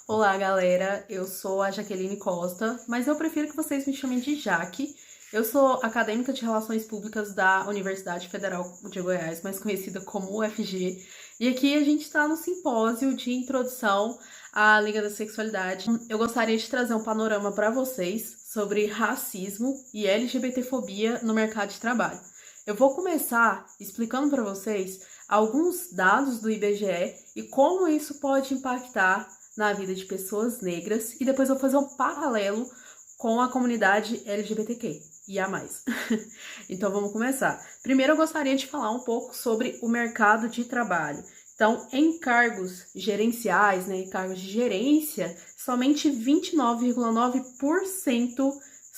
Olá, galera. Eu sou a Jaqueline Costa, mas eu prefiro que vocês me chamem de Jaque. Eu sou acadêmica de Relações Públicas da Universidade Federal de Goiás, mais conhecida como UFG. E aqui a gente está no simpósio de introdução à Liga da Sexualidade. Eu gostaria de trazer um panorama para vocês sobre racismo e LGBTfobia no mercado de trabalho. Eu vou começar explicando para vocês alguns dados do IBGE e como isso pode impactar na vida de pessoas negras, e depois eu vou fazer um paralelo com a comunidade LGBTQ e a mais. Então vamos começar. Primeiro eu gostaria de falar um pouco sobre o mercado de trabalho. Então, em cargos gerenciais, em cargos de gerência, somente 29,9%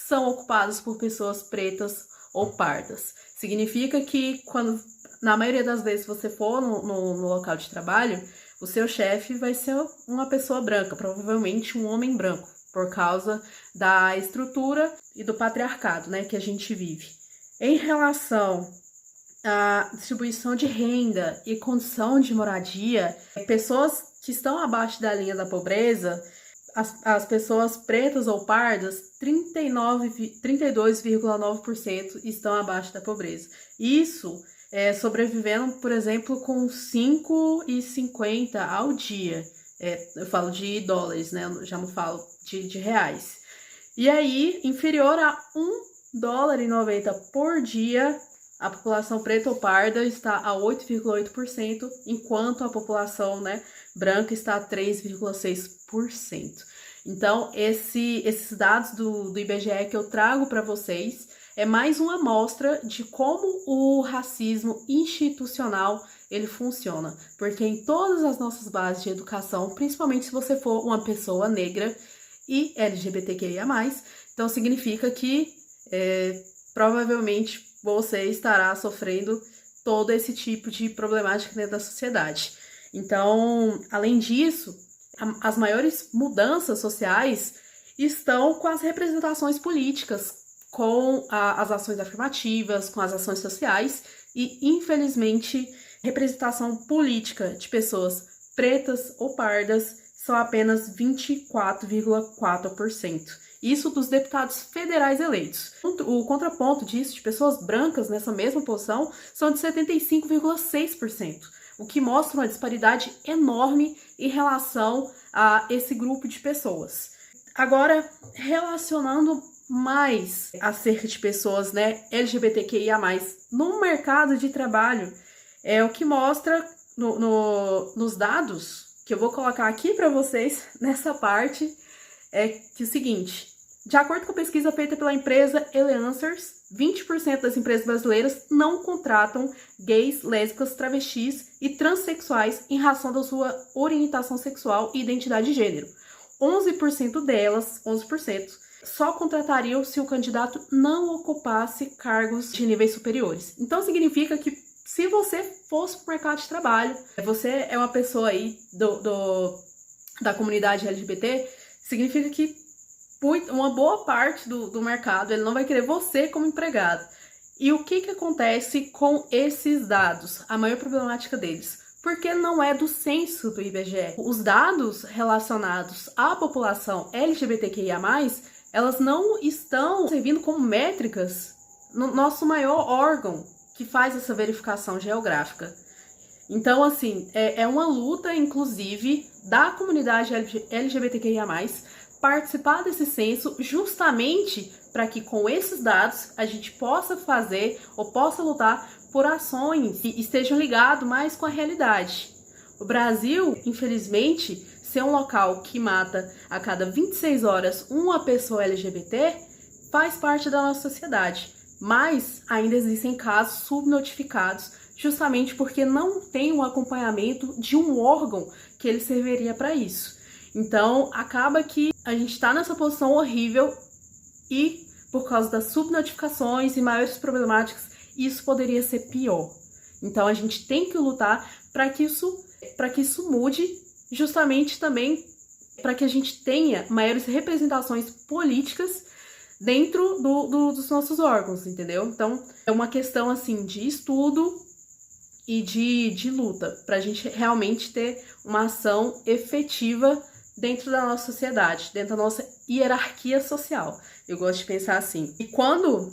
são ocupados por pessoas pretas ou pardas. Significa que quando, na maioria das vezes, você for no local de trabalho, o seu chefe vai ser uma pessoa branca, provavelmente um homem branco, por causa da estrutura e do patriarcado, que a gente vive. Em relação à distribuição de renda e condição de moradia, pessoas que estão abaixo da linha da pobreza, as pessoas pretas ou pardas, 32,9% estão abaixo da pobreza. Isso sobrevivendo, por exemplo, com 5,50 ao dia. Eu falo de dólares, eu já não falo de reais. E aí, inferior a $1,90 por dia, a população preta ou parda está a 8,8%, enquanto a população branca está a 3,6%. Então, esses dados do IBGE que eu trago para vocês é mais uma amostra de como o racismo institucional ele funciona. Porque em todas as nossas bases de educação, principalmente se você for uma pessoa negra e LGBTQIA+, então significa que provavelmente você estará sofrendo todo esse tipo de problemática dentro da sociedade. Então, além disso, as maiores mudanças sociais estão com as representações políticas, com as ações afirmativas, com as ações sociais e, infelizmente, representação política de pessoas pretas ou pardas são apenas 24,4%. Isso dos deputados federais eleitos. O contraponto disso, de pessoas brancas nessa mesma posição, são de 75,6%, o que mostra uma disparidade enorme em relação a esse grupo de pessoas. Agora, relacionando mais acerca de pessoas LGBTQIA+, no mercado de trabalho, o que mostra nos dados, que eu vou colocar aqui para vocês nessa parte, é que o seguinte: de acordo com a pesquisa feita pela empresa Eleanswers, 20% das empresas brasileiras não contratam gays, lésbicas, travestis e transexuais em razão da sua orientação sexual e identidade de gênero. 11% delas, 11%, só contratariam se o candidato não ocupasse cargos de níveis superiores. Então significa que se você fosse para o mercado de trabalho, você é uma pessoa aí da comunidade LGBT, significa que uma boa parte do mercado ele não vai querer você como empregado. E o que acontece com esses dados? A maior problemática deles, porque não é do censo do IBGE. Os dados relacionados à população LGBTQIA+, elas não estão servindo como métricas no nosso maior órgão que faz essa verificação geográfica. Então, assim, é uma luta, inclusive, da comunidade LGBTQIA+, participar desse censo justamente para que com esses dados a gente possa fazer ou possa lutar por ações que estejam ligadas mais com a realidade. O Brasil, infelizmente, ser um local que mata a cada 26 horas uma pessoa LGBT faz parte da nossa sociedade, mas ainda existem casos subnotificados justamente porque não tem um acompanhamento de um órgão que ele serviria para isso. Então, acaba que a gente está nessa posição horrível e, por causa das subnotificações e maiores problemáticas, isso poderia ser pior. Então, a gente tem que lutar para que isso mude, justamente também para que a gente tenha maiores representações políticas dentro dos nossos órgãos, entendeu? Então, é uma questão, assim, de estudo e de luta, para a gente realmente ter uma ação efetiva dentro da nossa sociedade, dentro da nossa hierarquia social. Eu gosto de pensar assim. E quando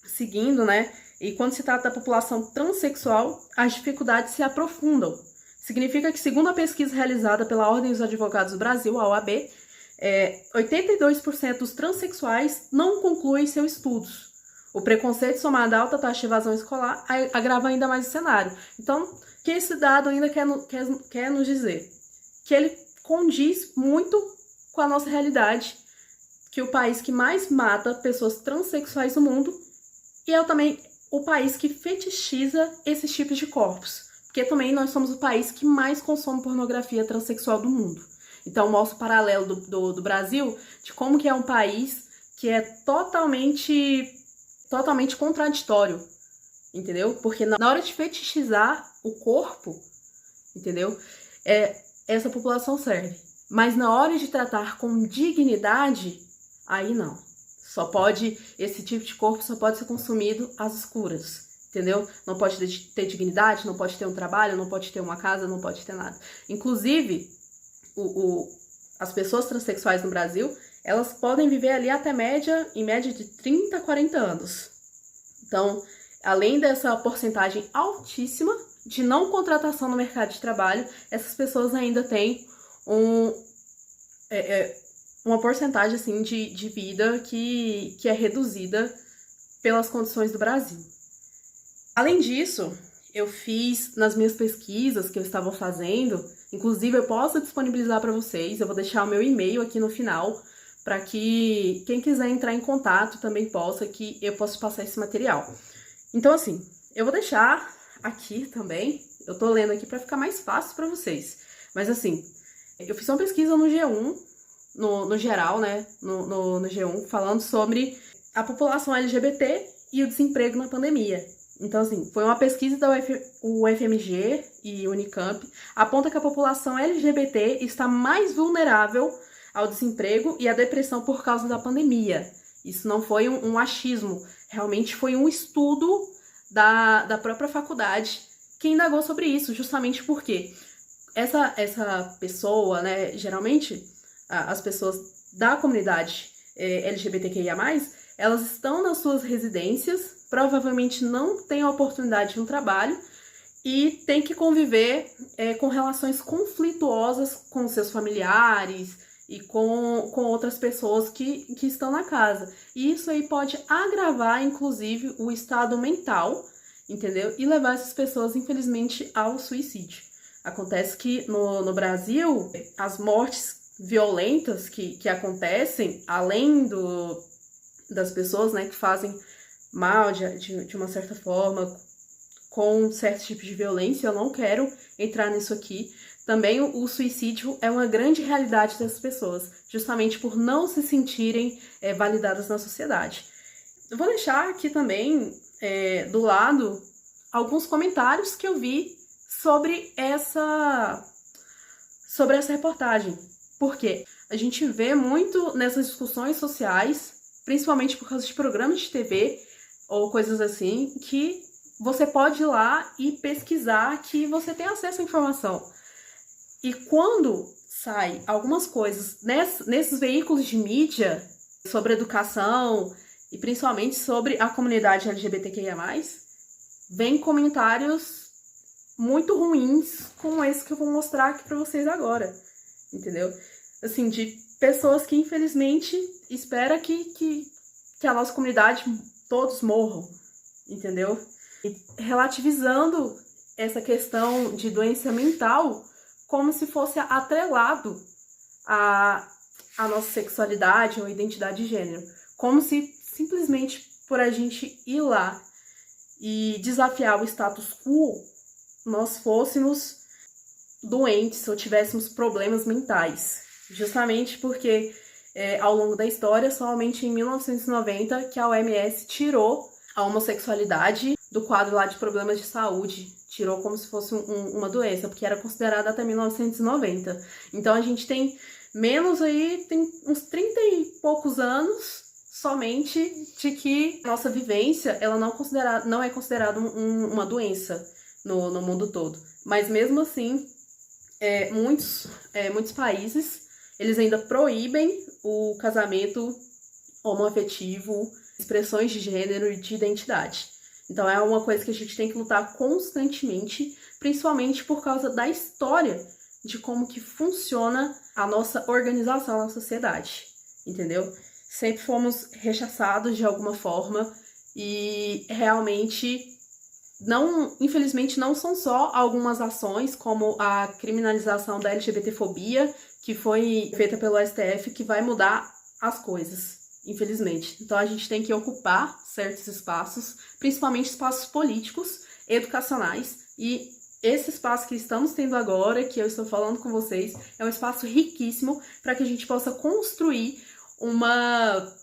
se trata da população transexual, as dificuldades se aprofundam. Significa que, segundo a pesquisa realizada pela Ordem dos Advogados do Brasil, a OAB, 82% dos transexuais não concluem seus estudos. O preconceito somado à alta taxa de evasão escolar agrava ainda mais o cenário. Então, o que esse dado ainda quer nos dizer? Que ele condiz muito com a nossa realidade, que o país que mais mata pessoas transexuais no mundo e é também o país que fetichiza esses tipos de corpos, porque também nós somos o país que mais consome pornografia transexual do mundo. Então mostra o paralelo do Brasil, de como que é um país que é totalmente contraditório, entendeu? Porque na hora de fetichizar o corpo, entendeu? Essa população serve. Mas na hora de tratar com dignidade, aí não. Esse tipo de corpo só pode ser consumido às escuras, entendeu? Não pode ter dignidade, não pode ter um trabalho, não pode ter uma casa, não pode ter nada. Inclusive, as pessoas transexuais no Brasil, elas podem viver ali até em média de 30 a 40 anos. Então, além dessa porcentagem altíssima de não contratação no mercado de trabalho, essas pessoas ainda têm uma porcentagem assim, de vida que é reduzida pelas condições do Brasil. Além disso, eu fiz nas minhas pesquisas que eu estava fazendo, inclusive eu posso disponibilizar para vocês, eu vou deixar o meu e-mail aqui no final, para que quem quiser entrar em contato também possa, que eu posso passar esse material. Então, assim, eu vou deixar aqui também, eu tô lendo aqui para ficar mais fácil para vocês. Mas, assim, eu fiz uma pesquisa no G1, no geral, né, no G1, falando sobre a população LGBT e o desemprego na pandemia. Então, assim, foi uma pesquisa da UFMG e Unicamp, aponta que a população LGBT está mais vulnerável ao desemprego e à depressão por causa da pandemia. Isso não foi um achismo, realmente foi um estudo da própria faculdade que indagou sobre isso, justamente porque essa pessoa, né, geralmente as pessoas da comunidade LGBTQIA+, elas estão nas suas residências, provavelmente não têm a oportunidade de um trabalho e tem que conviver com relações conflituosas com seus familiares e com outras pessoas que estão na casa. E isso aí pode agravar, inclusive, o estado mental, entendeu? E levar essas pessoas, infelizmente, ao suicídio. Acontece que no Brasil, as mortes violentas que acontecem, além das pessoas, né, que fazem mal de uma certa forma, com certo tipo de violência, eu não quero entrar nisso aqui. Também o suicídio é uma grande realidade dessas pessoas, justamente por não se sentirem validadas na sociedade. Eu vou deixar aqui também, do lado, alguns comentários que eu vi sobre essa reportagem. Porque a gente vê muito nessas discussões sociais, principalmente por causa de programas de TV ou coisas assim, que você pode ir lá e pesquisar, que você tem acesso à informação. E quando sai algumas coisas nesses veículos de mídia sobre educação e principalmente sobre a comunidade LGBTQIA+, vem comentários muito ruins como esse que eu vou mostrar aqui pra vocês agora, entendeu? Assim, de pessoas que infelizmente esperam que a nossa comunidade todos morram, entendeu? E relativizando essa questão de doença mental como se fosse atrelado à nossa sexualidade ou identidade de gênero. Como se simplesmente por a gente ir lá e desafiar o status quo, nós fôssemos doentes ou tivéssemos problemas mentais. Justamente porque ao longo da história, somente em 1990 que a OMS tirou a homossexualidade do quadro lá de problemas de saúde. Tirou como se fosse uma doença, porque era considerada até 1990. Então a gente tem tem uns 30 e poucos anos somente de que nossa vivência ela não é considerada uma doença no mundo todo. Mas mesmo assim, muitos países eles ainda proíbem o casamento homoafetivo, expressões de gênero e de identidade. Então é uma coisa que a gente tem que lutar constantemente, principalmente por causa da história de como que funciona a nossa organização na sociedade, entendeu? Sempre fomos rechaçados de alguma forma e realmente infelizmente não são só algumas ações como a criminalização da LGBTfobia, que foi feita pelo STF, que vai mudar as coisas, infelizmente. Então a gente tem que ocupar certos espaços, principalmente espaços políticos, educacionais, e esse espaço que estamos tendo agora, que eu estou falando com vocês, é um espaço riquíssimo para que a gente possa construir uma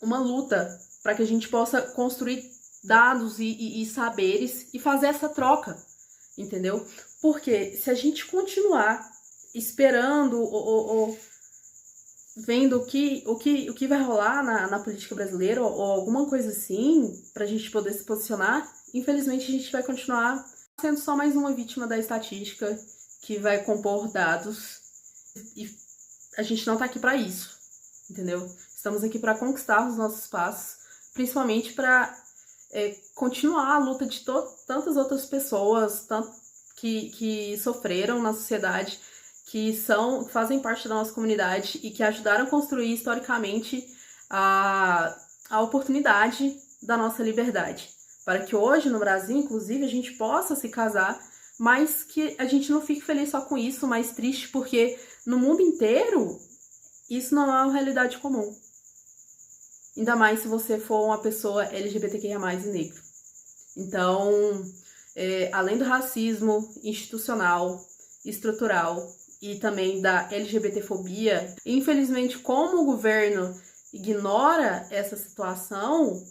luta, para que a gente possa construir dados e saberes e fazer essa troca, entendeu? Porque se a gente continuar esperando ou vendo o que vai rolar na política brasileira ou alguma coisa assim, pra gente poder se posicionar, infelizmente a gente vai continuar sendo só mais uma vítima da estatística que vai compor dados e a gente não tá aqui pra isso, entendeu? Estamos aqui para conquistar os nossos espaços, principalmente para continuar a luta de tantas outras pessoas que sofreram na sociedade, que fazem parte da nossa comunidade e que ajudaram a construir historicamente a oportunidade da nossa liberdade. Para que hoje, no Brasil, inclusive, a gente possa se casar, mas que a gente não fique feliz só com isso, mas triste, porque no mundo inteiro isso não é uma realidade comum. Ainda mais se você for uma pessoa LGBTQIA+, e negro. Então, além do racismo institucional, estrutural e também da LGBTfobia, infelizmente, como o governo ignora essa situação,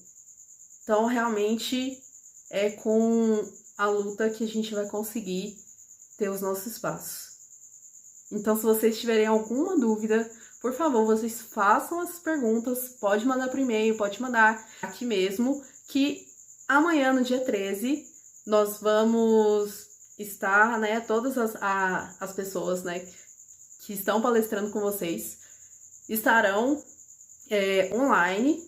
então realmente é com a luta que a gente vai conseguir ter os nossos espaços. Então, se vocês tiverem alguma dúvida, por favor, vocês façam as perguntas, pode mandar por e-mail, pode mandar aqui mesmo, que amanhã, no dia 13, nós vamos estar, né, todas as pessoas, né, que estão palestrando com vocês, estarão online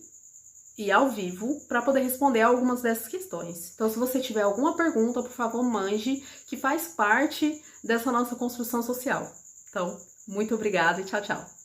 e ao vivo para poder responder algumas dessas questões. Então, se você tiver alguma pergunta, por favor, mande, que faz parte dessa nossa construção social. Então, muito obrigada e tchau, tchau.